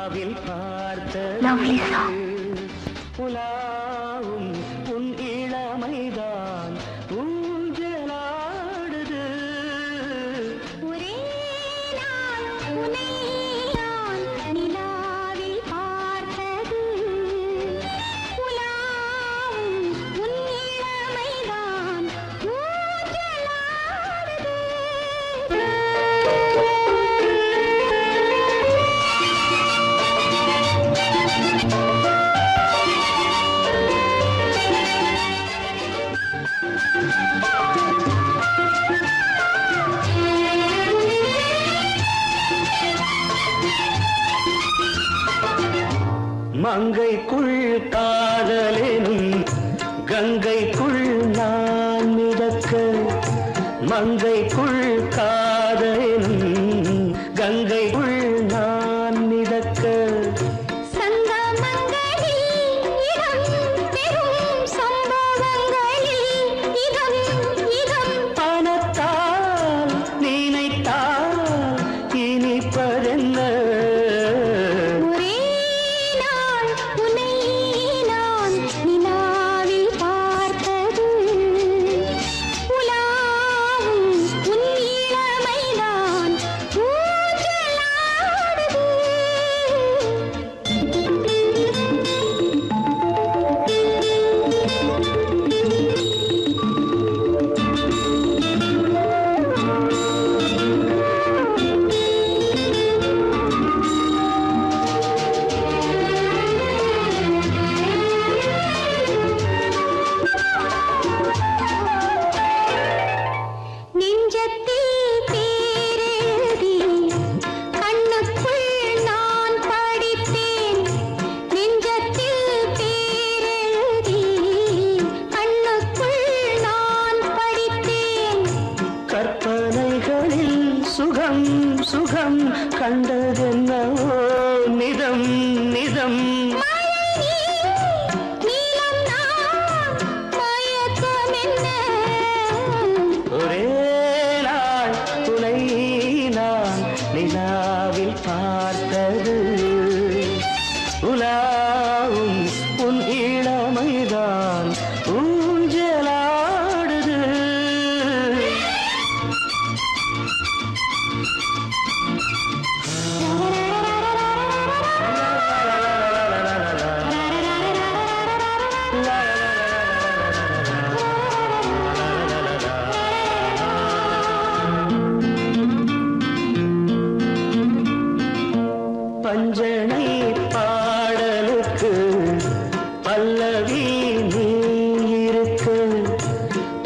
Lovely song. உலாவும் உன் இளமைதான் ஊஞ்சலாடுது. ஒரே நாள் உன்னை நான் நிலாவில் பார்த்தது. உலாவும் உன் இளமைதான் ஊஞ்சலாடுது. மங்கைக்குள் காதலெனும் கங்கைக்குள் நான் மிதக்க, மங்கைக்குள் காதலெனும் கங்கைக்குள் நான் மிதக்க. பணத்தால் நினைத்தால் இனிப்பதென்ன? கற்பனைகளில் சுகம் சுகம் கண்டதென்னவோ நிதம் நிதம். ஒரே நாள் துணை நான் நிலாவில் பார்த்தது. உலாவும் உன் இளமைதான் ஊஞ்சலாடுது. பஞ்சனை பாடலுக்கு பல்லவி நீ இருக்க,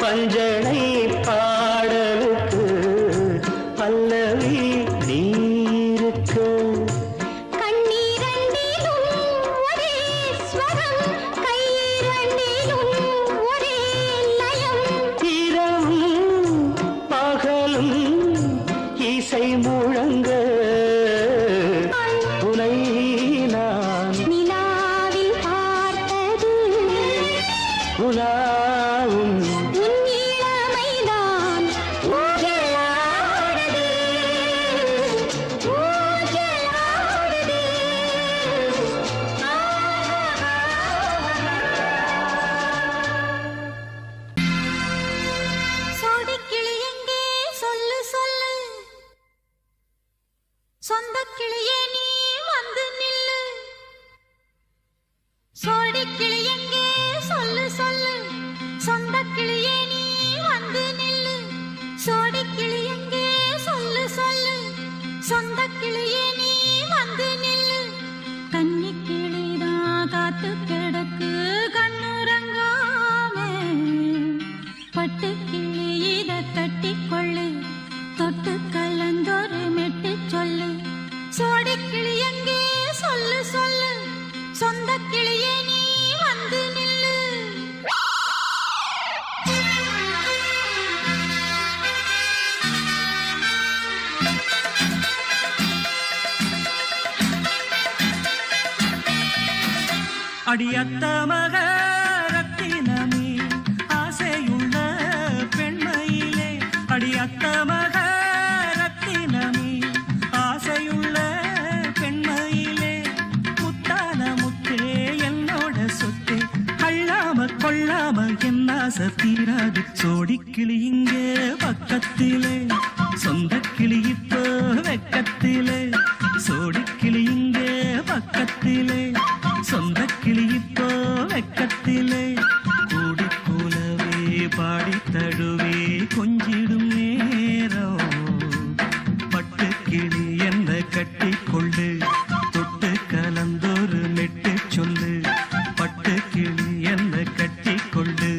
பஞ்சனை பாடலுக்கு பல்லவி நீ இருக்க. இரவும் பகலும் இசை முழங்க உனை நான் நிலாவில் பார்த்தது. உலாவும் உன் இளமைதான் ஊஞ்சலாடுது. ஊஞ்சலாடுது. சோடிக்கிளி எங்கே சொல்லு சொல்லு, சொந்தக் கிளியே நீ வந்து நில்லு. சோடிக் கிளி எங்கே சொல்லு சொல்லு, சொந்தக் கிளியே நீ வந்து நில்லு. சோடிக் கிளி எங்கே சொல்லு சொல்லு, சொந்தக் கிளியே நீ வந்து நில்லு. கன்னிக் கிளிதான் காத்து கிடக்கு கண்ணுறங்காமே, பட்டுக் கிளி இத கட்டிக்கொள்ளு, தொட்டு கலந்தொரு மெட்டு சொல்லு. சோடிக் கிளி எங்கே சொல்லு சொல்லு, சொந்தக் கிளியே நீ வந்து நில்லு. அடியத்த மக ரத்தினமே ஆசையுள்ள பெண்மையிலே, அடியத்த மக ரத்தினமே ஆசையுள்ள பெண்மையிலே. ஆசை தீராது சோடிக்கிளி இங்கே பக்கத்திலே சொந்த கிளி இப்போ வெக்கத்திலே சோடிக்கிளி இங்கே பக்கத்திலே சொந்த கிளி இப்போ வெக்கத்திலே கூடி கூலவே பாடி தழுவே கொஞ்சிடும் நேரம் பட்டு கிளி என்ன கட்டி கொள்ளு தொட்டு கலந்தொரு மெட்டு சொல்லு பட்டு கிளி என்ன கட்டி கொள்ளு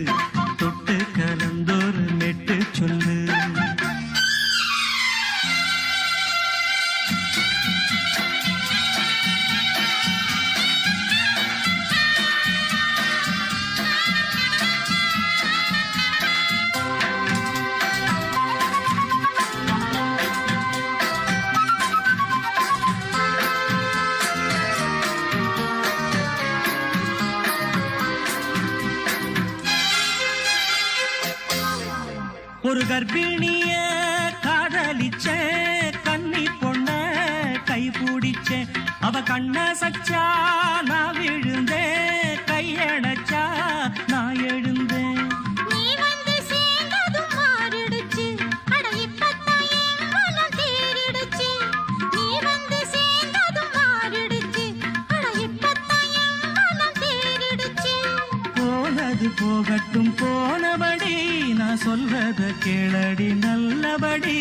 தொட்டு கலந்தொரு மெட்டு சொல்லு ஒரு கர்ப்பிணிய காதலிச்ச கன்னி பொண்ண கை பிடிச்ச அவ கண்ண சச்சா நான் விழுந்தேன் கையடைச்சா நான் எழுந்தேன் நீ வந்து சேர்ந்ததும் மாறிடுச்சு அட இப்பத்தான் என் மனம் தேறிடுச்சு நீ வந்து சேர்ந்ததும் மாறிடுச்சு அட இப்பத்தான் என் மனம் தேறிடுச்சு போனது போகட்டும் போனபடி நான் சொல்றத கேளடி நல்லபடி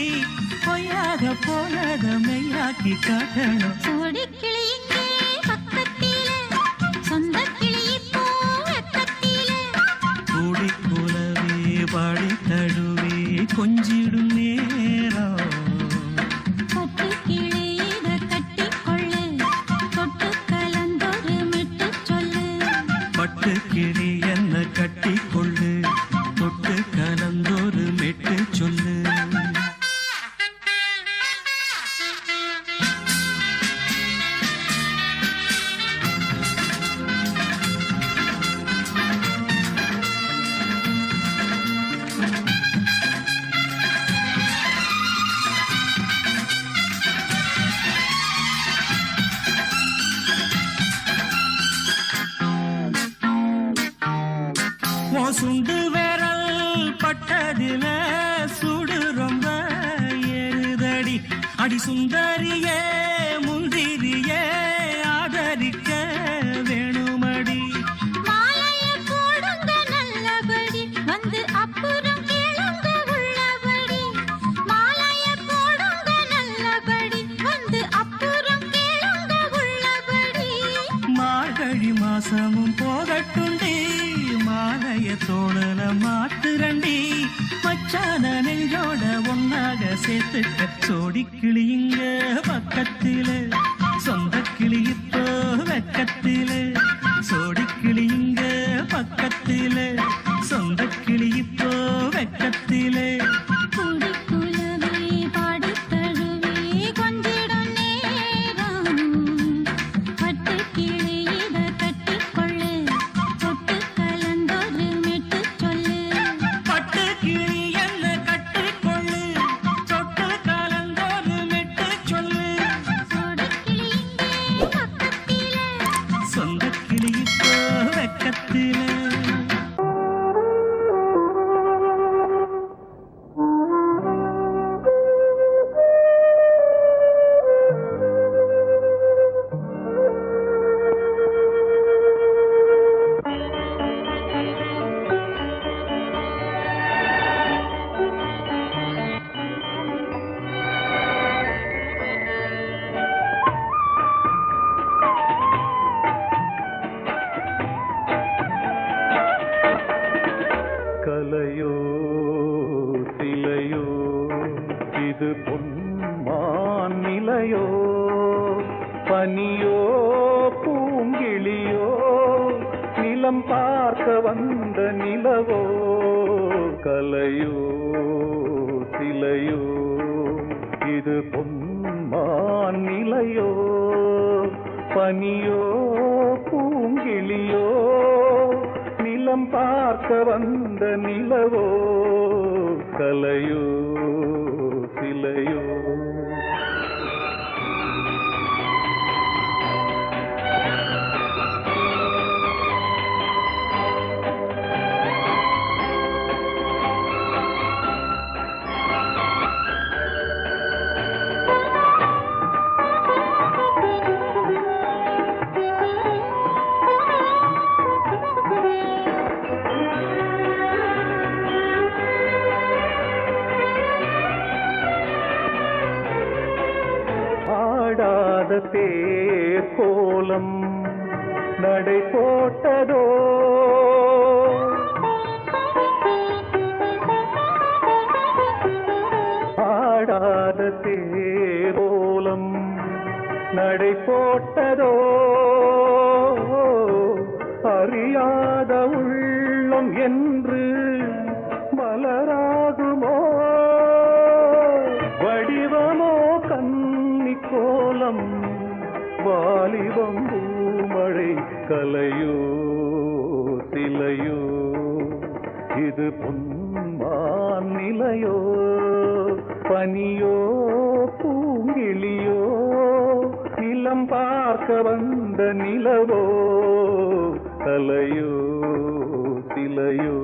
பொய்யாக போனத மெய்யாக்கி காட்டணும் சோடிக்கிளி இங்கே பக்கத்திலே சொந்த கிளி இப்போ வெக்கத்திலே கூடி கூலவே பாடி தழுவே கொஞ்சிடும் நேரம் பட்டு கிளி இத கட்டிக்கொள்ளு தொட்டு கலந்தொரு மெட்டு சொல்லு பட்டு கிளி என்ன கட்டி கொள்ளு தொட்டு கலந்தொரு மெட்டு சொல்லு சுண்டு விரல் பட்டதில சுடு ரொம்ப ஏறுதடி அடி சுந்தரியே முந்திரியே ஆதரிக்க வேணுமடி மாலைய போடுங்க நல்லபடி வந்து அப்புறம் கேளுங்க உள்ளபடி மாலைய போடுங்க நல்லபடி வந்து அப்புறம் கேளுங்க உள்ளபடி மார்கழி மாசமும் போகட்டுண்டி மாலைய தோழல மாத்துரண்டி மச்சான நெஞ்சோட ஒன்னாக சேர்த்துக்க சோடி கிளிங்க பக்கத்திலே சொந்த கிளி இப்போ வெக்கத்திலே சோடி கிளிங்க பக்கத்திலே சொந்த கிளி இப்போ வெக்கத்திலே கூடி குலவே பாடி தழுவே கொஞ்சிடும் நேரம் பட்டு கிளி இத கட்டிக்கொள்ளு தொட்டு கலந்தொரு மெட்டு சொல்லு பட்டு கிளி என்ன கட்டிக்கொள்ளு தொட்டு கலந்தொரு மெட்டு சொல்லு சோடிக்கிளி இங்கே பக்கத்திலே சொந்த கிளி இப்போ வெக்கத்திலே கலையோ சிலையோ இது பொன்மான் நிலையோ பனியோ பூங்கிளியோ நிலம் பார்க்க வந்த நிலவோ கலையோ சிலையோ இது பொன்மான் நிலையோ பனியோ பூங்கிளியோ நிலம் பார்க்க வந்த நிலவோ கலையோ சிலையோ தேர் கோலம் நடை போட்டதோ ஆடாத தேரோலம் நடை போட்டதோ அறியாத உள்ளம் என்று மலராகுமோ வடிவமோ கன்னி கோலம் வாலிபம் பூமழை கலையோ சிலையோ இது பொன்மான் நிலையோ பனியோ பூங்கிளியோ நிலம் பார்க்க வந்த நிலவோ கலையோ சிலையோ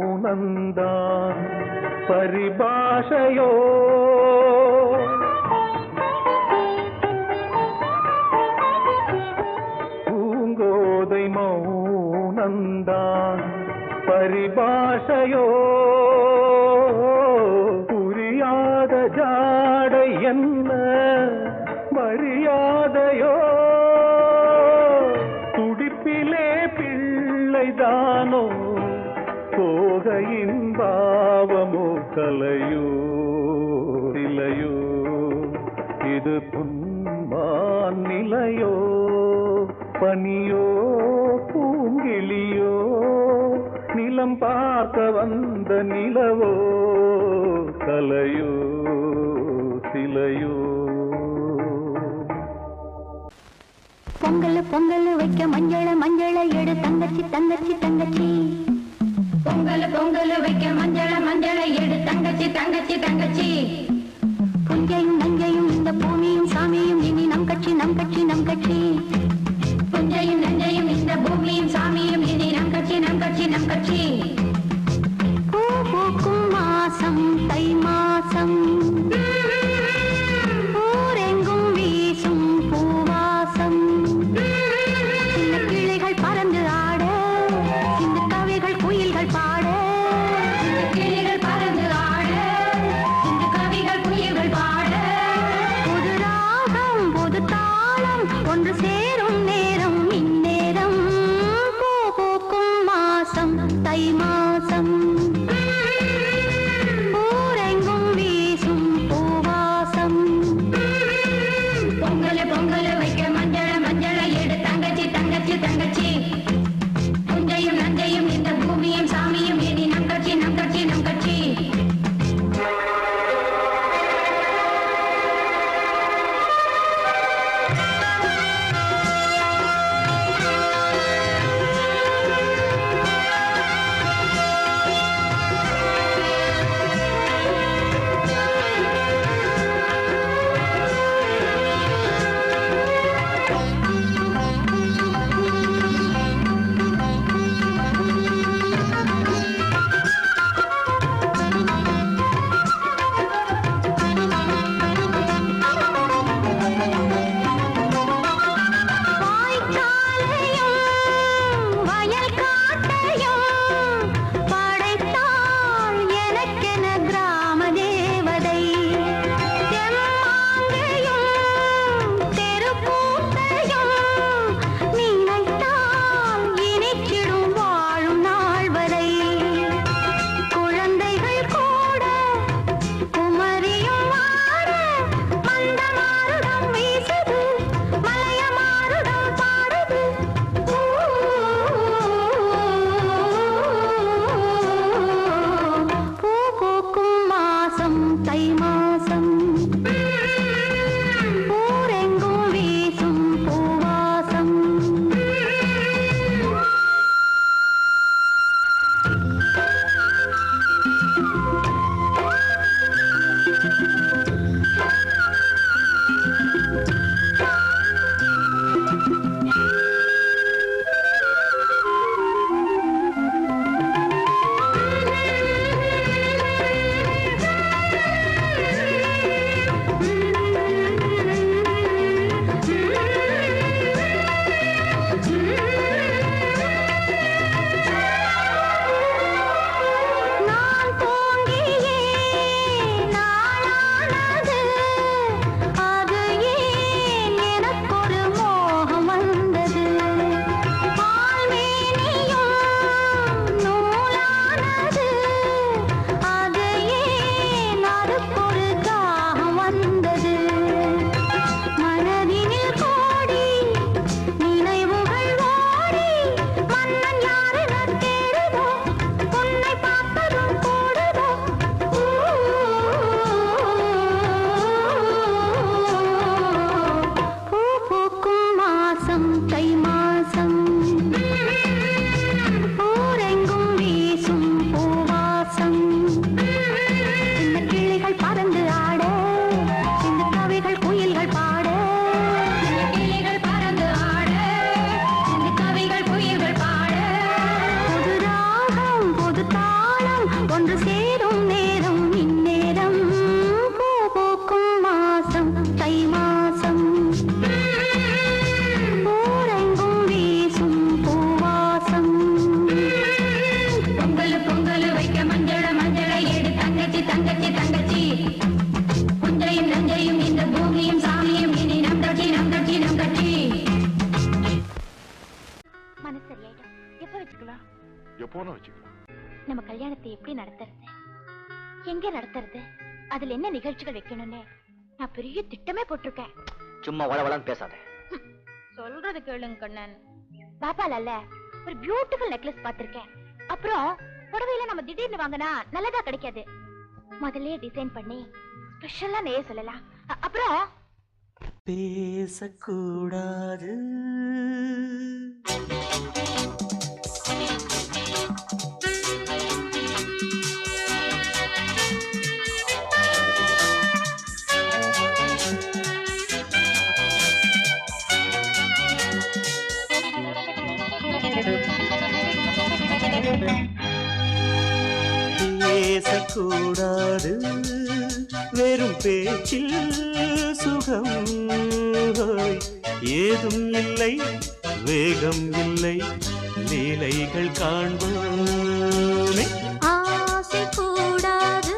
மௌனந்தான் பரிபாஷையோ பூங்கோதை மௌனந்தான் பரிபாஷையோ புரியாத ஜாடை என்ன மரியாதையோ துடிப்பிலே பிள்ளைதானோ போகையின் பாவமோ கலையோ சிலையோ இது பொன்மான் நிலையோ பனியோ பூங்கிளியோ நிலம் பார்க்க வந்த நிலவோ கலையோ சிலையோ பொங்கல் பொங்கல் வைக்க மஞ்சள மஞ்சள எடு தங்கச்சி தங்கச்சி தங்கச்சி பொங்கல் பொங்கல் வைக்க மஞ்சள மஞ்சள எடு தங்கச்சி தங்கச்சி தங்கச்சி புஞ்சையும் நஞ்சையும் இந்த பூமியும் சாமியும் இனி நம் கட்சி நம் கட்சி நம் கட்சி புஞ்சையும் நஞ்சையும் இந்த பூமியும் சாமியும் இனி நம் கட்சி நம் கட்சி நம் கட்சி பூ பூக்கும் மாசம் தை மாசம் ஊரெங்கும் வீசும் பூவாசம் சின்ன கிளைகள் பறந்து ஆட சின்ன கவிகள் குயில்கள் பாட சின்ன கிளைகள் பறந்து ஆட சின்ன கவிகள் குயில்கள் பாட புது ராகம் புது தாளம் ஒன்று சேரும் மனசு சரியாயிடும். எப்ப வச்சுக்கலாம்? எப்போனா வச்சுக்கலாம். நம்ம கல்யாணத்தை எப்படி நடத்துறது, எங்க நடத்துறது, அதுல என்ன நிகழ்ச்சிகள் வைக்கணும்னு நான் பெரிய திட்டமே போட்டிருக்கேன். சும்மா வளவளன்னு பேசாத. சொல்றது கேளுங்க கண்ணன். பாப்பால ஒரு பியூட்டிஃபுல் நெக்லஸ் பாத்திருக்கேன். அப்புறம் புடவையில நம்ம திடீர்னு வாங்கினா நல்லதா கிடைக்காது. முதல்ல டிசைன் பண்ணி ஸ்பெஷலா நெய்ய சொல்லலாம். அப்புறம் பேசக்கூடாது, பேசக்கூடாது, வெறும் பேச்சில் சுகம் ஏதும் இல்லை, வேகம் இல்லை, லீலைகள் காண்போமே. ஆசை கூடாது,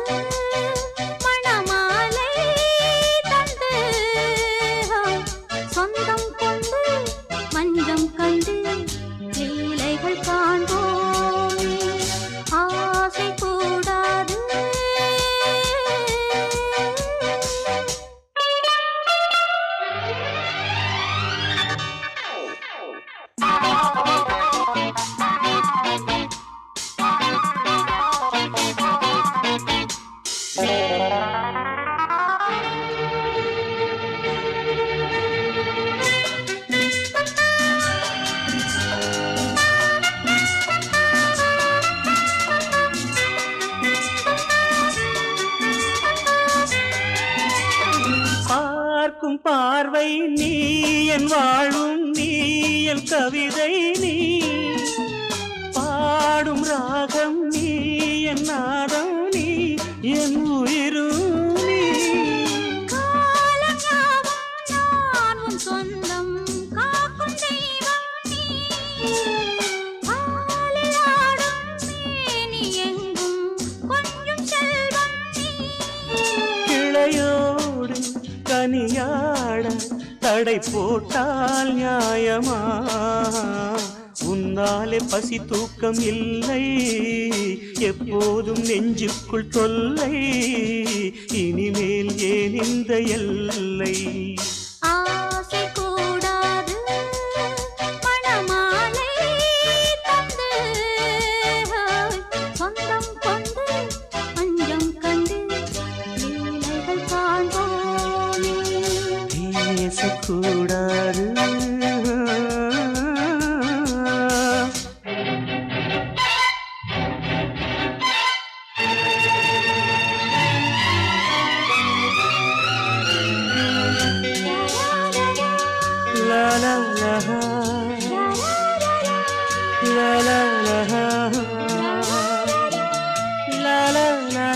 மணமாலை தந்து சொந்தம் கொண்டு மஞ்சம் கண்டு லீலைகள் காண்போம். ஆசை கூடாது. பார்க்கும் பார்வை நீ, என் வாழும் நீ, என் கவிதை நீ, பாடும் ராகம் நீ, என் நாதம் நீ, என் உயிரும் நீ. நான் உன் சொந்தம் காக்கும் தெய்வம் நீ. பாலில் ஆடும் மேனி எங்கும் கொஞ்சம் செல்வம் நீ. கிளையோடு கனியாட தடை போட்டால் நியாயமா? உன்னாலே பசி தூக்கம் இல்லை, எப்போதும் நெஞ்சுக்குள் தொல்லை, இனிமேல் ஏன் இந்த எல்லை? ஆசை கூடாது, மணமாலை தந்து சொந்தம் கொண்டு மஞ்சம் கண்டு லீலைகள் காண்போமே. பேசக்கூடாது. La la la la la la la la la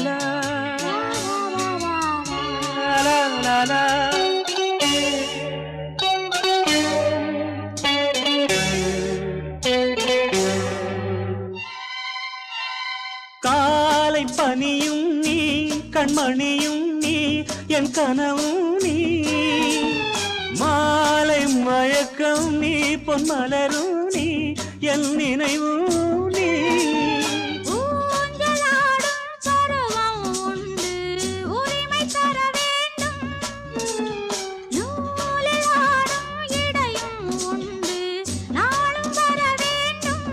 la la la la. காலை பனியும் நீ, கண்மணியும் நீ, என் கனவும் நீ, மாலை மயக்கம் நீ, பொன்மலரும் நீ, என் நினைவும் நீ. ஊஞ்சலாடும் பருவம் உண்டு, உரிமை தர வேண்டும். நூலில் ஆடும் இடையும் உண்டு, நாளும் வர வேண்டும்.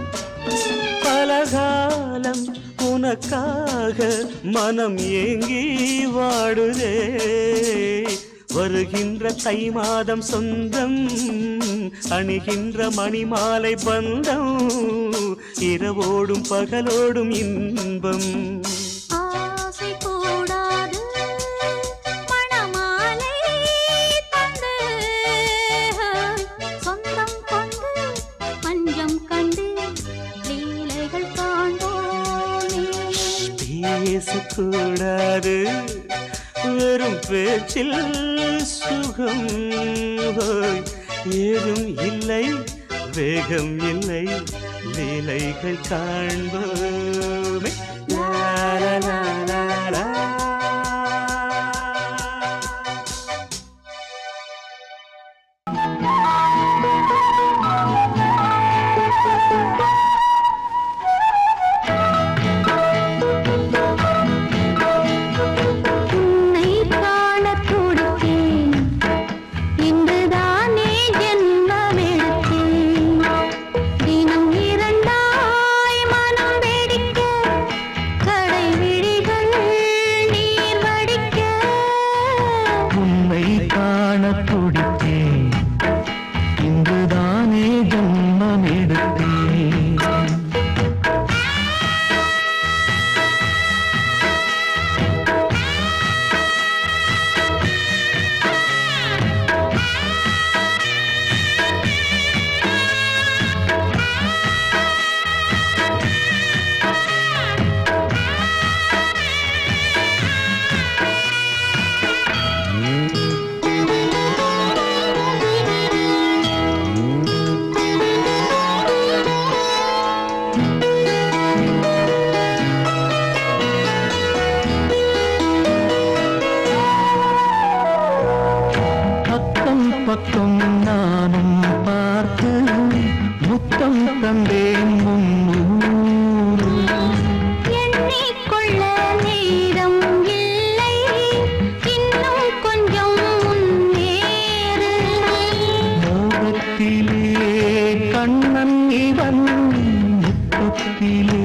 பலகாலம் உனக்காக மனம் ஏங்கி வாடுதே, வருகின்ற தை மாதம் சொந்தம், அணிகின்ற மணிமாலை பந்தம், இரவோடும் பகலோடும் இன்பம். ஆசை கூடாது, மணமாலை தந்து சொந்தம் கொண்டு மஞ்சம் கண்டு லீலைகள் காண்போமே. பேசக்கூடாது, வெறும் பேச்சில் சுகம் ஏதும் இல்லை, வேகம் இல்லை, லீலைகள் காண்போமே. லா லா லா லா லா. கண்ணன் இவன் முத்தத்திலே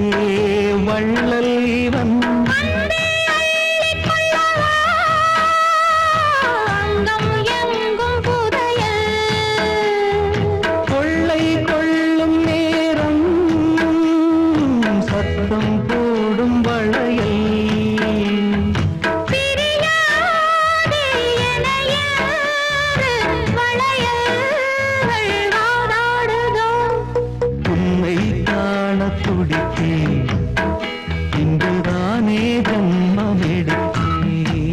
வள்ளல் இவன் கொள்ளை கொள்ளும் நேரம் சத்தம் போடும் வளையல் உன்னை காண துடித்தேன் இன்றுதானே ஜன்மம் எடுத்தேன்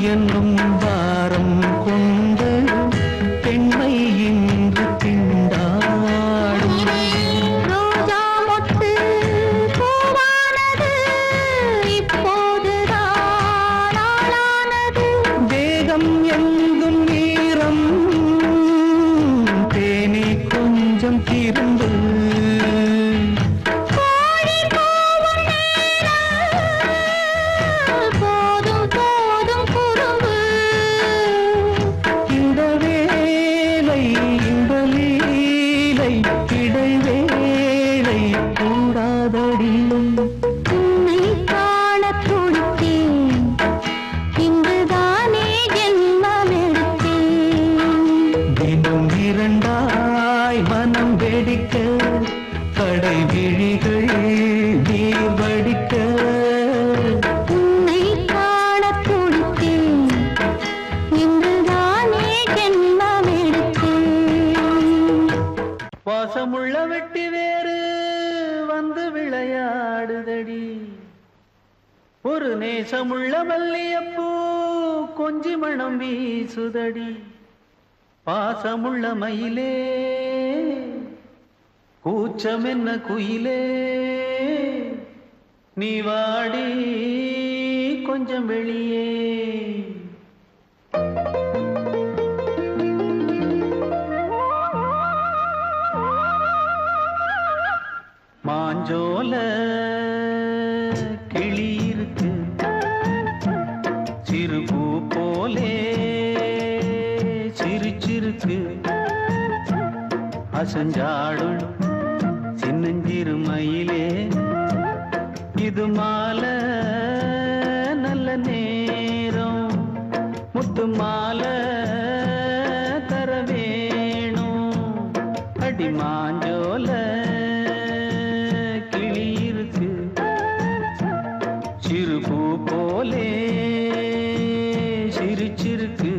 என்னும் வாரம் கொண்டு பெண்மை இன்று திண்டாடும் ரோஜா மொட்டு பூவானது இப்போதுதான் ஆளானது தேகம் எங்கும் நீரம் தேனே கொஞ்சம் திருந்து போதும் போதும் குறும்பு இந்த வேலை இந்த லீலை இடைவேளை கூடாதடி உன்னை காண துடித்தேன் இன்றுதானே ஜென்மம் எடுத்தேன் தினம் இரண்டாய் மனம் வெடிக்க கடை விழிகள் நீர் வடிக்க உன்னை காண துடித்தேன் இன்றுதானே ஜென்மம் எடுத்தேன் வாசமுள்ள வெட்டி வேறு வந்து விளையாடுதடி ஒரு நேசமுள்ள மல்லியப்பூ கொஞ்சி மணம் வீசுதடி பாசமுள்ள மயிலே கூச்சம் என்ன குயிலே நீ வாடி கொஞ்சம் வெளியே மாஞ்சோல கிளி இருக்கு சிறுபூ போலே சிரிச்சிருக்கு அசஞ்சாடும் சின்னஞ்சிறு மயிலே இது மாலை நல்ல நேரம் முத்து மாலை தர வேணும் அடி மாஞ்சோல கிளி இருக்கு சிறுபூ போலே சிரிச்சிருக்கு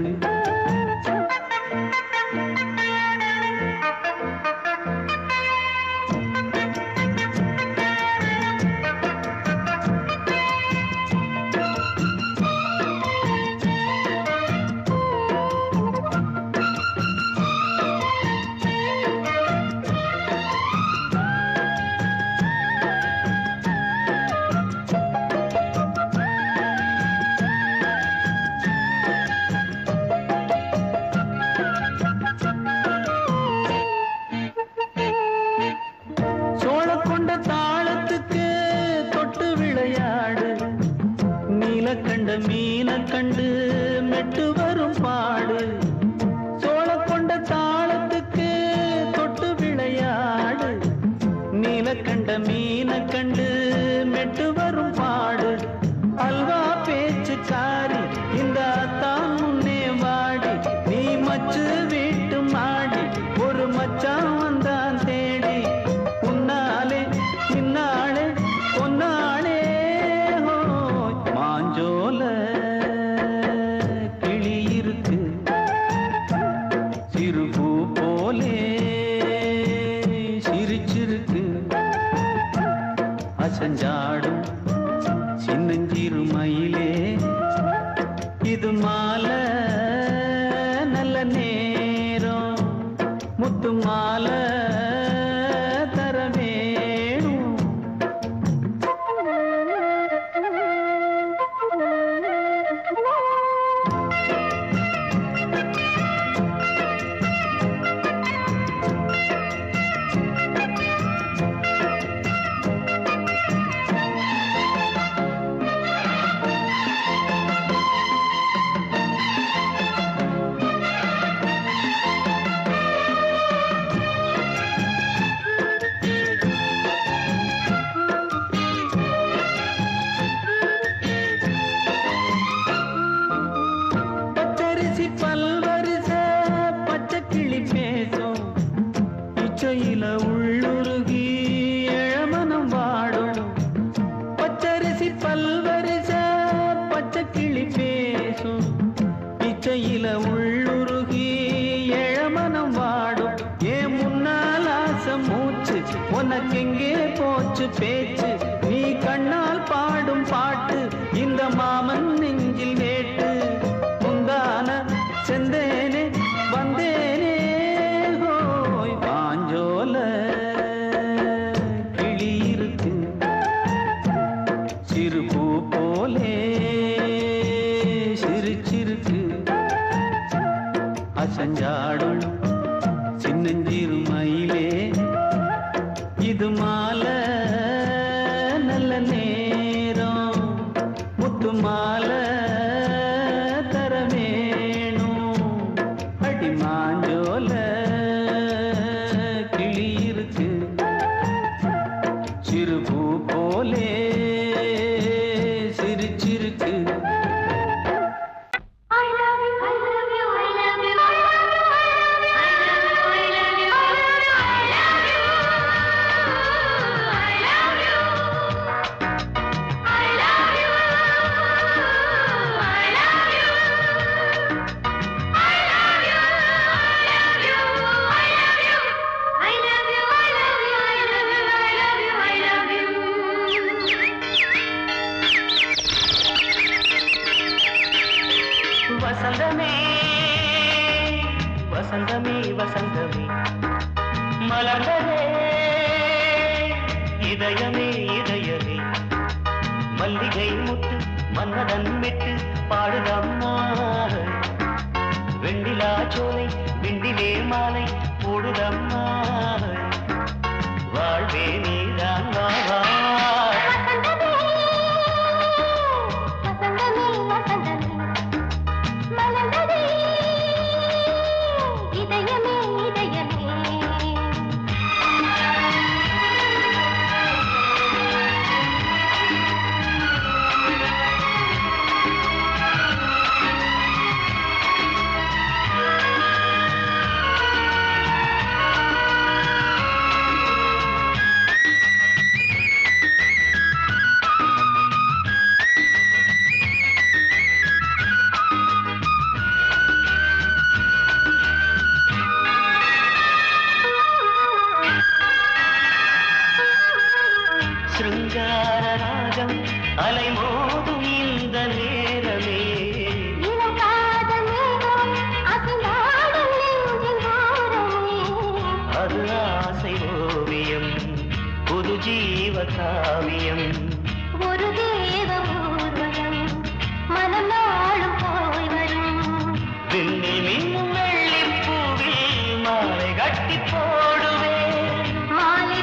சோழக்கொண்ட தாளத்துக்கு தொட்டு விளையாடு நீலக்கண்ட மீன கண்டு மெட்டு வரும் பாடு சோழக்கொண்ட தாளத்துக்கு தொட்டு விளையாடு நீலக்கண்ட மீன கண்டு மெட்டு வரும் பாடு அல்வா பேச்சுக்காரி இந்த தான் முன்னே வாடி நீ மச்சு வீட்டு மாடி ஒரு மச்சான் வந்தான் தேடி உன்னாலே இன்னாலே பொன்னாலே மாஞ்சோல கிளி அசஞ்சாடும் சின்னஞ்சிறு மயிலே இது மாலை நல்ல நேரம் முத்து மாலை பல்வரிச பச்சை கிளி பேசும் இச்சையில உள்ளுருகி இளமனம் வாடும் பச்சரிசி பல்வரிச பச்சை கிளி பேசும் இச்சையில உள்ளுருகி இளமனம் வாடும் ஏன் முன்னால் ஆசை மூச்சு உனக்கெங்கே போச்சு பேச்சு நீ கண்ணால் பாடும் பாட்டு இந்த மாமன் நெஞ்சில் வேட்டு செந்தேனே வந்தேனே ஹோய் பாஞ்சோல கிளி இருக்கு சிறு பூ போலே சிரிச்சிருக்கு அசஞ்சாடும் சின்னஞ்சிறு மயிலே இது மாலை நல்ல நேரம் முத்து மாலை மாஞ்சோல கிளி இருக்கு சிறு பூ போலே சிரிச்சிருக்கு வசந்தமே வசந்தமே வசந்தமே மலர்ந்ததே இதயமே இதயமே மல்லிகை முட்டு மன்னதன் விட்டு பாடுதம்மா வெண்ணிலா சோலை விண்டிலே மாலை போடுதம்மா வாழ்வே நீதான் வா சிருங்கார ராகம் அலைமோதும் இந்த நேரமே அது ஆசை ஓவியம் புது ஜீவ காவியம் ஒரு தேவ ஊர்வலம் மனம் நாளும் போய் வரும் விண்ணில் மின்னும் வெள்ளிப் பூவில் மாலை கட்டி போடுவேன் மாலை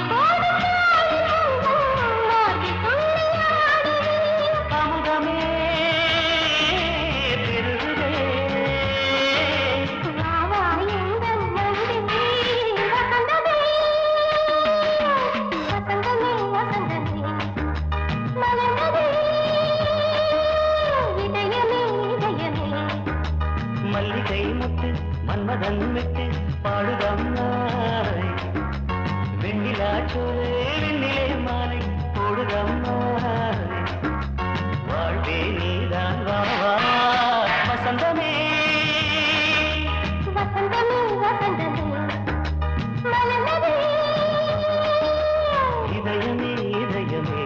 மல்லிகை முத்து மன்மதன் விட்டு பாடுதம்மாய் வெண்ணிலா சோலை வெண்ணிலே மாலை போடுதம்மாய் வாழ்வே நீதான் வா வசந்தமே வசந்தமே வசந்தமே மலர்ந்ததே இதயமே இதயமே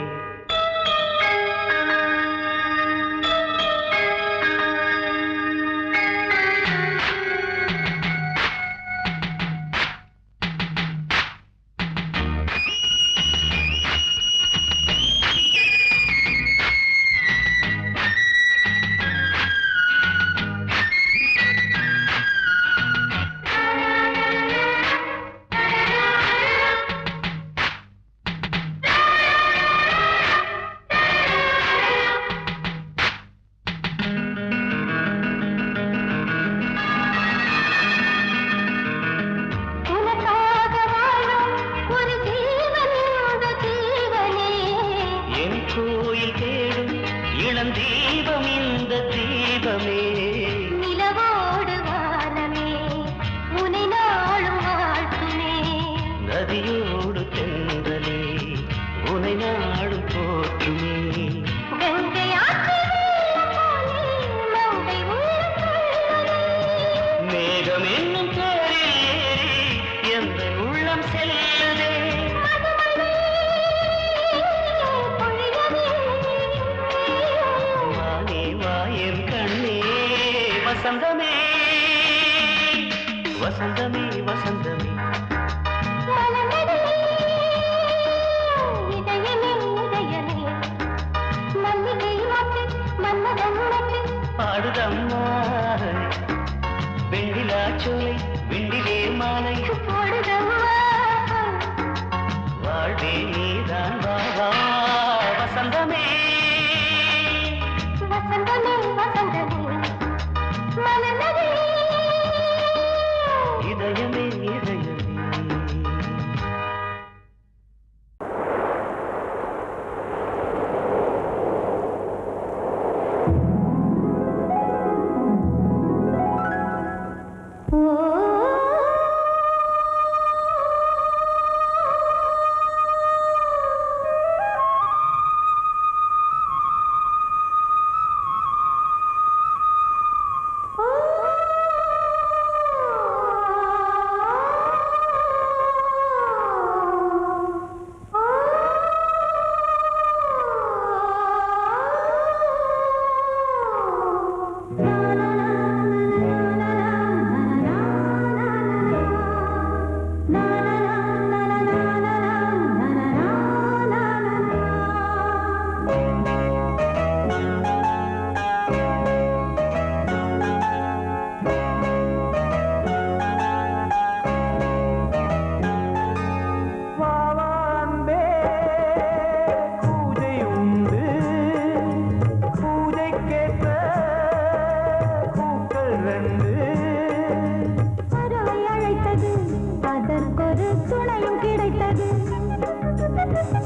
அதற்கொரு துணையும் கிடைத்தது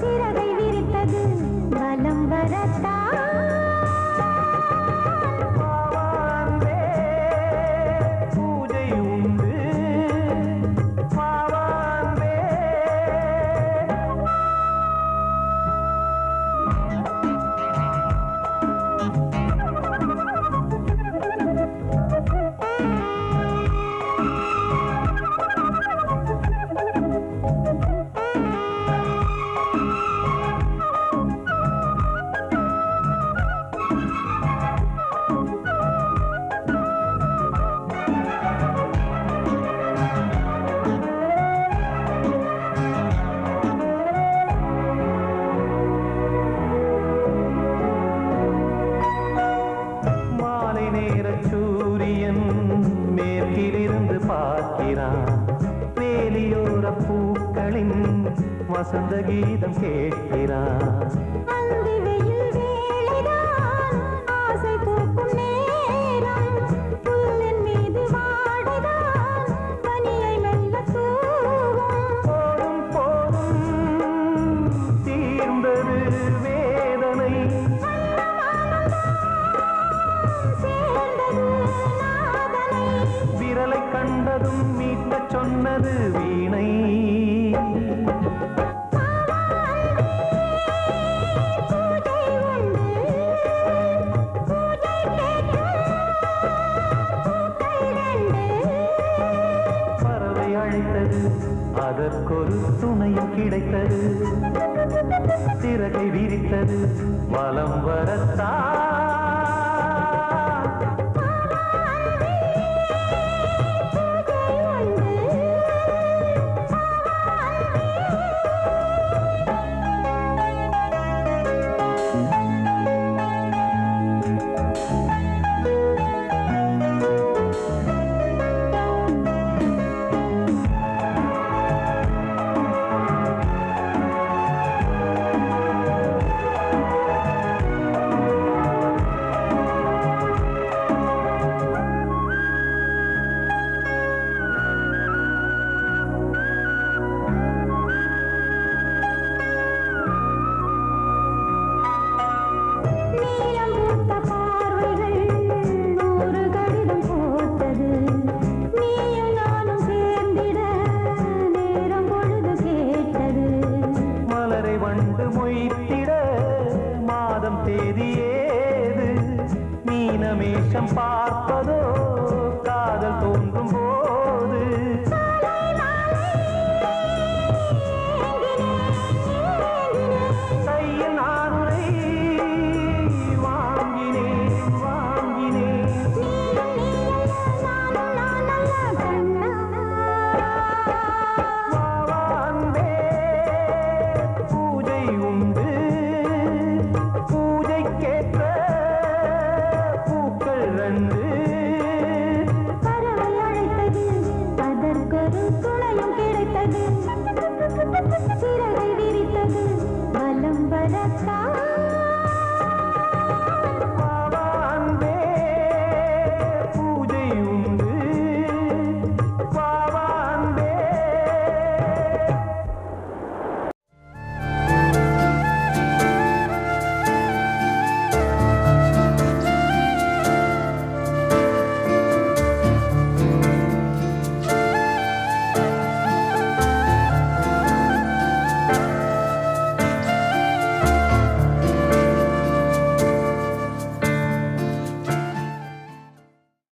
சிறகை விரித்தது வலம் வரத்தான் பூஜை உண்டு பாவான்பே. மாலை நேர சூரியன் மேற்கிலிருந்து பார்க்கிறான். வேலியோர பூக்களின் வசந்த கீதம் கேட்கிறான். அந்தி வெயில் வேளைதான் ஆசை பூக்கும் நேரம் புல்லின் மீது வாடைதான் பனியை மெல்ல தூவும் போதும் போதும் தீர்ந்தது வேதனை. சேர்ந்தது நாதனை விரலை கண்டதும் மீட்டச் சொன்னது வீணை. பூஜை உண்டு பூஜை கேட்கும் பூக்கள் ரெண்டு பறவை அழைத்தது அதற்கொரு துணையும் கிடைத்தது சிறகை விரித்தது வலம் வரத்தான்